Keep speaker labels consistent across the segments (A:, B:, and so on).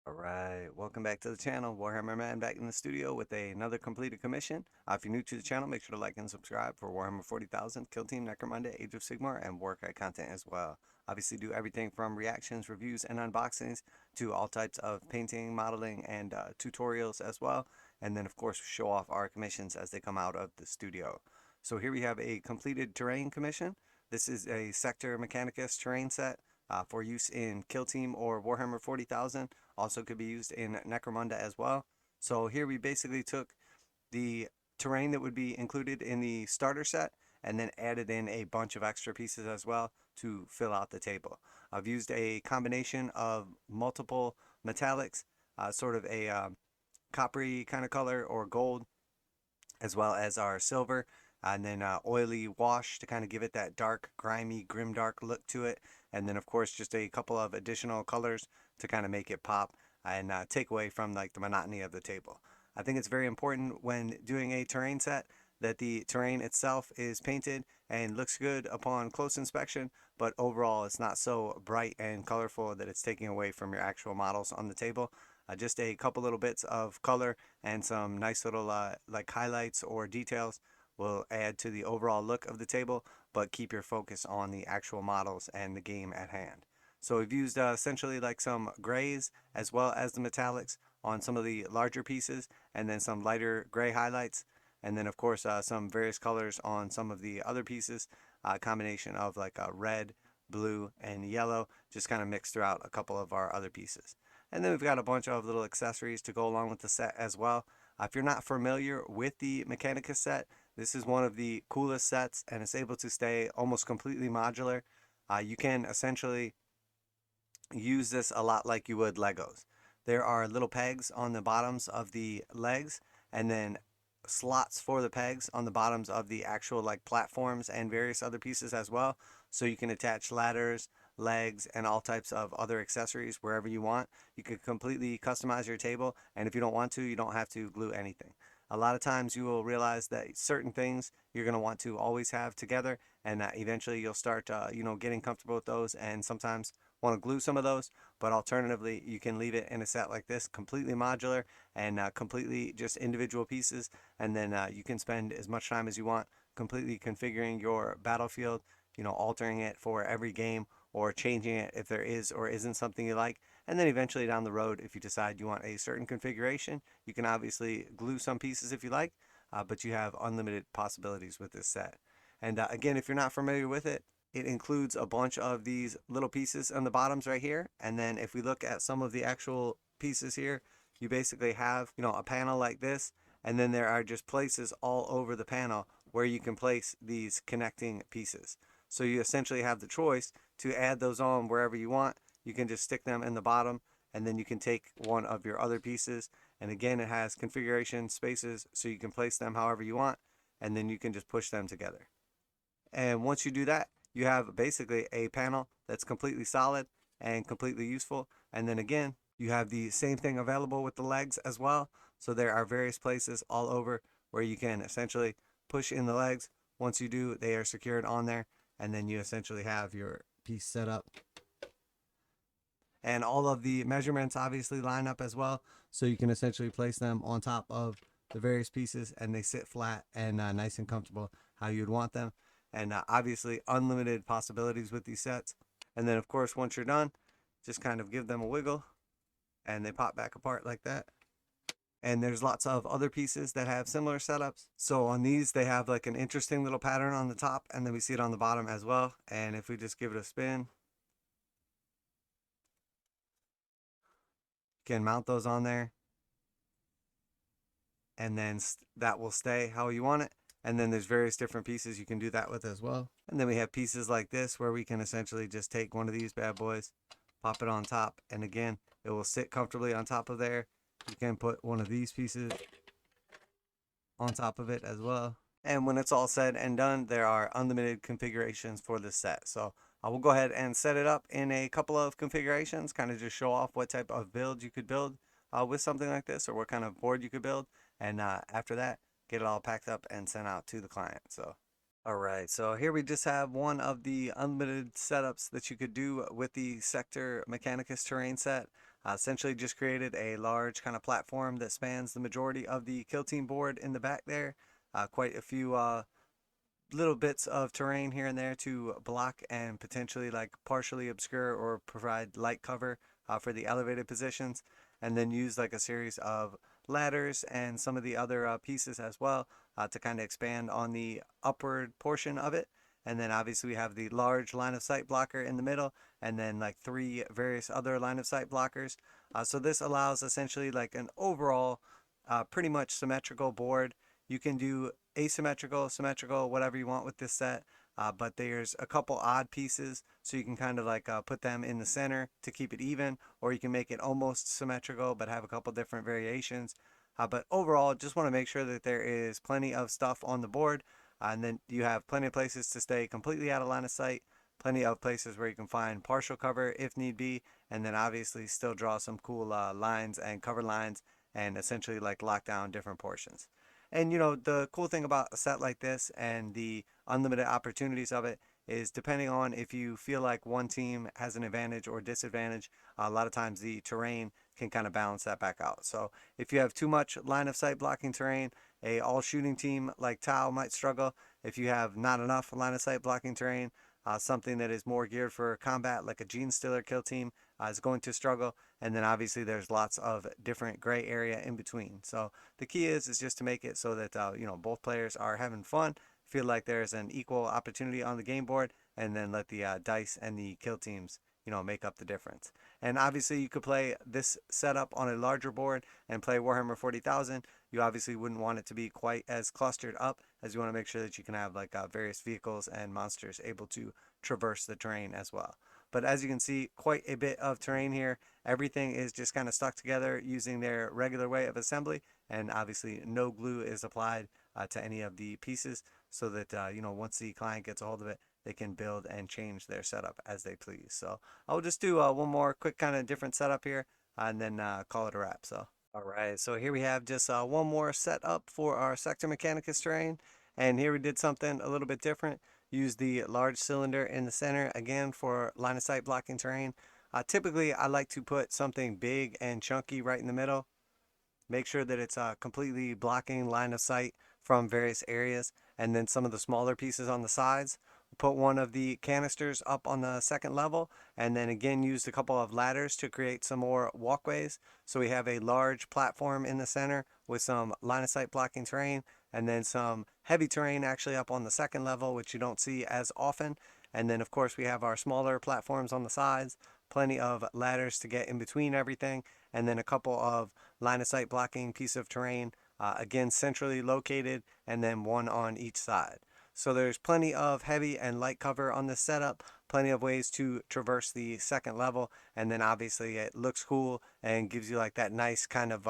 A: Alright, welcome back to the channel. Warhammer Man back in the studio with another completed commission. If you're new to the channel, make sure to like and subscribe for Warhammer 40,000, Kill Team, Necromunda, Age of Sigmar, and Warcry content as well. Obviously do everything from reactions, reviews, and unboxings to all types of painting, modeling, and tutorials as well. And then of course show off our commissions as they come out of the studio. So here we have a completed terrain commission. This is a Sector Mechanicus terrain set for use in Kill Team or Warhammer 40,000. Also could be used in Necromunda as well. So here we basically took the terrain that would be included in the starter set and then added in a bunch of extra pieces as well to fill out the table. I've used a combination of multiple metallics, sort of a coppery kind of color or gold, as well as our silver, and then oily wash to kind of give it that dark, grimy, grimdark look to it. And then of course just a couple of additional colors to kind of make it pop and take away from like the monotony of the table. I think it's very important when doing a terrain set that the terrain itself is painted and looks good upon close inspection, but overall it's not so bright and colorful that it's taking away from your actual models on the table. Just a couple little bits of color and some nice little like highlights or details will add to the overall look of the table, but keep your focus on the actual models and the game at hand. So we've used essentially like some grays as well as the metallics on some of the larger pieces, and then some lighter gray highlights, and then of course some various colors on some of the other pieces, a combination of like red, blue, and yellow, just kind of mixed throughout a couple of our other pieces. And then we've got a bunch of little accessories to go along with the set as well. If you're not familiar with the Mechanicus set, this is one of the coolest sets and it's able to stay almost completely modular. You can essentially use this a lot like you would Legos. There are little pegs on the bottoms of the legs and then slots for the pegs on the bottoms of the actual like platforms and various other pieces as well. So you can attach ladders, legs, and all types of other accessories wherever you want. You can completely customize your table, and if you don't want to, you don't have to glue anything. A lot of times you will realize that certain things you're going to want to always have together, and eventually you'll start getting comfortable with those, and sometimes want to glue some of those. But alternatively, you can leave it in a set like this, completely modular and completely just individual pieces, and then you can spend as much time as you want completely configuring your battlefield, altering it for every game or changing it if there is or isn't something you like. And then eventually down the road, if you decide you want a certain configuration, you can obviously glue some pieces if you like, but you have unlimited possibilities with this set. And again, if you're not familiar with it, it includes a bunch of these little pieces on the bottoms right here. And then if we look at some of the actual pieces here, you basically have, a panel like this, and then there are just places all over the panel where you can place these connecting pieces. So you essentially have the choice to add those on wherever you want. You can just stick them in the bottom, and then you can take one of your other pieces, and again it has configuration spaces so you can place them however you want, and then you can just push them together. And once you do that, you have basically a panel that's completely solid and completely useful. And then again, you have the same thing available with the legs as well. So there are various places all over where you can essentially push in the legs. Once you do, they are secured on there, and then you essentially have your piece set up. And all of the measurements obviously line up as well, so you can essentially place them on top of the various pieces and they sit flat and nice and comfortable how you'd want them. And obviously unlimited possibilities with these sets. And then of course once you're done, just kind of give them a wiggle and they pop back apart like that. And there's lots of other pieces that have similar setups. So on these, they have like an interesting little pattern on the top, and then we see it on the bottom as well. And if we just give it a spin, you can mount those on there, and then that will stay how you want it. And then there's various different pieces you can do that with as well. And then we have pieces like this where we can essentially just take one of these bad boys, pop it on top, and again, it will sit comfortably on top of there. You can put one of these pieces on top of it as well. And when it's all said and done, there are unlimited configurations for this set. So I will go ahead and set it up in a couple of configurations, kind of just show off what type of build you could build with something like this, or what kind of board you could build. And after that, get it all packed up and sent out to the client. So all right, so here we just have one of the unlimited setups that you could do with the Sector Mechanicus terrain set. Essentially just created a large kind of platform that spans the majority of the kill team board in the back there. Quite a few little bits of terrain here and there to block and potentially like partially obscure or provide light cover for the elevated positions, and then use like a series of ladders and some of the other pieces as well to kind of expand on the upward portion of it. And then obviously we have the large line of sight blocker in the middle, and then like three various other line of sight blockers. So this allows essentially like an overall pretty much symmetrical board. You can do asymmetrical, symmetrical, whatever you want with this set. But there's a couple odd pieces, so you can kind of like put them in the center to keep it even, or you can make it almost symmetrical but have a couple different variations. But overall, just want to make sure that there is plenty of stuff on the board, and then you have plenty of places to stay completely out of line of sight, plenty of places where you can find partial cover if need be, and then obviously still draw some cool lines and cover lines and essentially like lock down different portions. And you know, the cool thing about a set like this and the unlimited opportunities of it is depending on if you feel like one team has an advantage or disadvantage, a lot of times the terrain can kind of balance that back out. So if you have too much line of sight blocking terrain, a all shooting team like Tau might struggle. If you have not enough line of sight blocking terrain, something that is more geared for combat like a Gene Stealer kill team is going to struggle. And then obviously there's lots of different gray area in between. So the key is just to make it so that you know, both players are having fun, feel like there's an equal opportunity on the game board, and then let the dice and the kill teams, you know, make up the difference. And obviously you could play this setup on a larger board and play Warhammer 40,000. You obviously wouldn't want it to be quite as clustered up, as you want to make sure that you can have like various vehicles and monsters able to traverse the terrain as well. But as you can see, quite a bit of terrain here. Everything is just kind of stuck together using their regular way of assembly, and obviously no glue is applied to any of the pieces, so that you know, once the client gets a hold of it, they can build and change their setup as they please. So I'll just do one more quick kind of different setup here, and then call it a wrap. So all right, so here we have just one more setup for our Sector Mechanicus terrain, and here we did something a little bit different. Use the large cylinder in the center again for line of sight blocking terrain. Typically I like to put something big and chunky right in the middle. Make sure that it's completely blocking line of sight from various areas, and then some of the smaller pieces on the sides. Put one of the canisters up on the second level, and then again used a couple of ladders to create some more walkways. So we have a large platform in the center with some line of sight blocking terrain, and then some heavy terrain actually up on the second level, which you don't see as often. And then of course we have our smaller platforms on the sides, plenty of ladders to get in between everything, and then a couple of line of sight blocking piece of terrain, again centrally located, and then one on each side. So there's plenty of heavy and light cover on this setup, plenty of ways to traverse the second level, and then obviously it looks cool and gives you like that nice kind of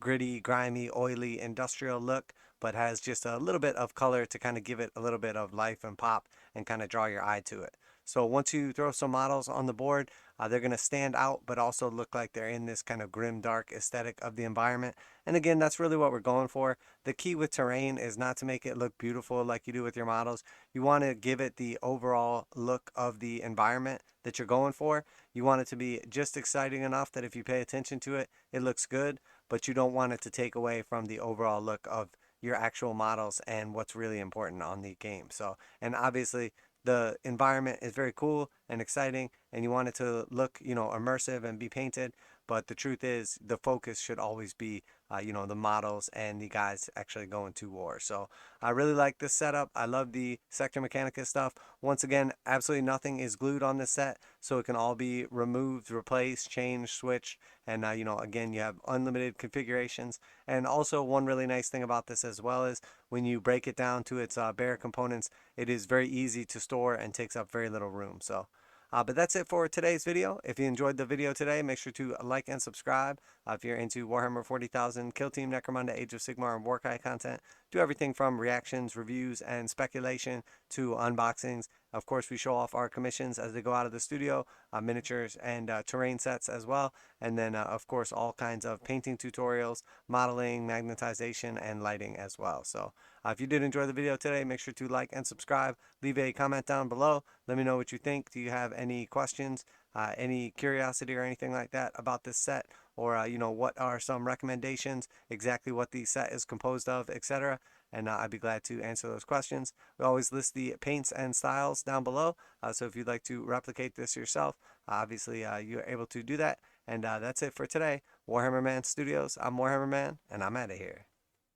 A: gritty, grimy, oily, industrial look, but has just a little bit of color to kind of give it a little bit of life and pop and kind of draw your eye to it. So once you throw some models on the board, they're going to stand out, but also look like they're in this kind of grim, dark aesthetic of the environment. And again, that's really what we're going for. The key with terrain is not to make it look beautiful like you do with your models. You want to give it the overall look of the environment that you're going for. You want it to be just exciting enough that if you pay attention to it, it looks good, but you don't want it to take away from the overall look of your actual models and what's really important on the game. So, and obviously the environment is very cool and exciting, and you want it to look, you know, immersive and be painted, but the truth is the focus should always be you know, the models and the guys actually going to war. So I really like this setup. I love the Sector Mechanicus stuff. Once again, absolutely nothing is glued on this set, so it can all be removed, replaced, changed, switched, and you know, again, you have unlimited configurations. And also one really nice thing about this as well is when you break it down to its bare components, it is very easy to store and takes up very little room. So but that's it for today's video. If you enjoyed the video today, make sure to like and subscribe. If you're into Warhammer 40,000, Kill Team, Necromunda, Age of Sigmar, and Warkai content, do everything from reactions, reviews, and speculation to unboxings. Of course, we show off our commissions as they go out of the studio, miniatures and terrain sets as well. And then, of course, all kinds of painting tutorials, modeling, magnetization, and lighting as well. So if you did enjoy the video today, make sure to like and subscribe. Leave a comment down below. Let me know what you think. Do you have any questions? any curiosity or anything like that about this set, or you know, what are some recommendations, exactly what the set is composed of, etc. And I'd be glad to answer those questions. We always list the paints and styles down below, so if you'd like to replicate this yourself, obviously you're able to do that. And that's it for today. Warhammer Man Studios, I'm Warhammer Man, and I'm out of here.